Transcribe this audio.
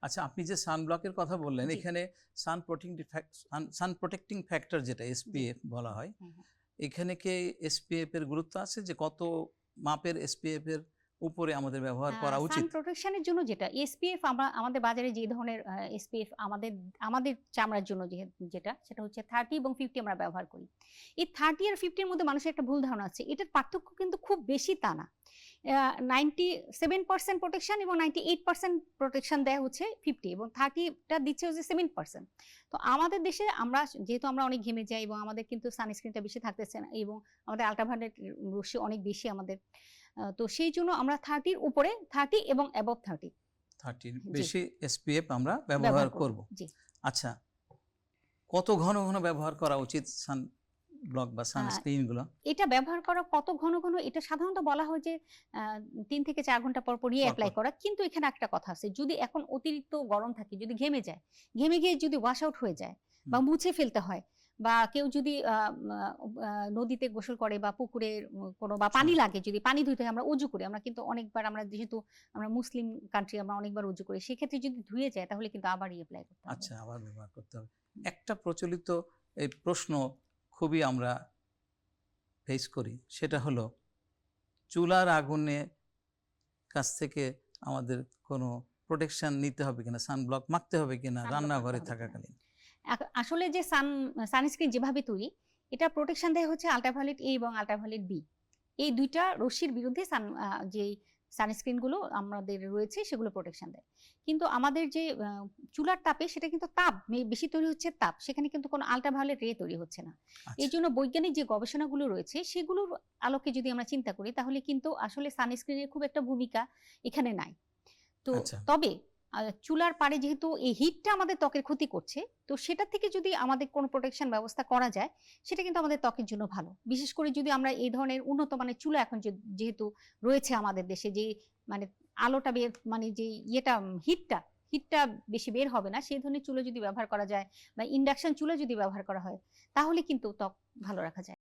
আচ্ছা, আপনি যে সানব্লকের কথা বললেন, জি। এখানে সান প্রোটেক্টিং ফ্যাক্টর যেটা এসপিএফ বলা হয়, এখানে কি এসপিএফ এর গুরুত্ব আছে যে কত মাপের এসপিএফ এর উপরে আমাদের ব্যবহার করা সান উচিত? প্রোটেকশনের জন্য যেটা এসপিএফ, আমরা আমাদের বাজারে যে ধরনের এসপিএফ আমাদের আমাদের চামড়ার জন্য যেটা সেটা হচ্ছে 30 এবং 50 আমরা ব্যবহার করি। এই 30 আর 50 এর মধ্যে মানুষের একটা ভুল ধারণা আছে, এটার পার্থক্য কিন্তু খুব বেশি তা না। 97% প্রোটেকশন এবং 98% প্রোটেকশন দেয় হচ্ছে 50, এবং 30টা দিচ্ছে হচ্ছে 7%। তো আমাদের দেশে আমরা যেহেতু আমরা অনেক ঘেমে যাই এবং আমাদের কিন্তু সানস্ক্রিনটা বেশি থাকতেছে না, এবং আমাদের আল্ট্রাভায়োলেট রশ্মি অনেক বেশি আমাদের, তো সেই জন্য আমরা 30 উপরে, 30 এবং অ্যাবভ 30 30 জি বেশি এসপিএফ আমরা ব্যবহার ব্যবহার করব। জি। আচ্ছা, কত ঘন ঘন ব্যবহার করা উচিত সানব্লক বা সানস্ক্রিন গুলো? এটা ব্যবহার করা কত ঘন ঘন, এটা সাধারণত বলা হয় যে 3 থেকে 4 ঘন্টা পর পর অ্যাপ্লাই করা। কিন্তু এখানে একটা কথা আছে, যদি এখন অতিরিক্ত গরম থাকে, যদি ঘেমে যায়, ঘেমে গিয়ে যদি ওয়াশ আউট হয়ে যায় বা মুছে ফেলতে হয়, বা কেউ যদি নদীতে গোসল করে বা পুকুরে কোনো বা পানি লাগে, যদি পানি ধুইতে হয়, আমরা উজু করি, আমরা কিন্তু অনেকবার, আমরা যেহেতু আমরা মুসলিম কান্ট্রি, আমরা অনেকবার উজু করি, সেক্ষেত্রে যদি ধুয়ে যায় তাহলে কিন্তু আবার অ্যাপ্লাই করতে হবে। আচ্ছা, আবার ব্যবহার করতে হবে। একটা প্রচলিত এই প্রশ্ন খুবই আমরা ফেস করি, সেটা হলো চুলার আগুনে কাছ থেকে আমাদের কোনো প্রোটেকশন নিতে হবে কিনা, সানব্লক মাখতে হবে কিনা রান্নাঘরে থাকাকালীন? আসলে যে সানস্ক্রিন যেভাবে তৈরি, এটা প্রোটেকশন দেয় হচ্ছে আল্ট্রাভায়োলেট এ এবং আল্ট্রাভায়োলেট বি, এই দুইটা রশ্মির বিরুদ্ধে যে সানস্ক্রিন গুলো আমাদের রয়েছে সেগুলো প্রোটেকশন দেয়। কিন্তু আমাদের যে চুলার তাপে, সেটা কিন্তু তাপ বেশি তৈরি হচ্ছে, তাপ, সেখানে কিন্তু কোনো আল্ট্রাভায়োলেট রে তৈরি হচ্ছে না। এই জন্য বৈজ্ঞানিক যে গবেষণাগুলো রয়েছে সেগুলোর আলোকে যদি আমরা চিন্তা করি, তাহলে কিন্তু আসলে সানস্ক্রিনের খুব একটা ভূমিকা এখানে নাই। তো তবে চুলার পাড়ে যেহেতু এই হিটটা আমাদের ত্বকের ক্ষতি করছে, তো সেটা থেকে যদি আমাদের কোনো প্রোটেকশন ব্যবস্থা করা যায়, সেটা কিন্তু আমাদের ত্বকের জন্য ভালো। বিশেষ করে যদি আমরা এই ধরনের উন্নত মানের চুলা এখন যেহেতু রয়েছে আমাদের দেশে, যে মানে আলোটা বের, মানে যে হিটটা বেশি বের হবে না, সেই ধরনের চুলা যদি ব্যবহার করা যায়, বা ইন্ডাকশন চুলা যদি ব্যবহার করা হয়, তাহলে কিন্তু ত্বক ভালো রাখা যায়।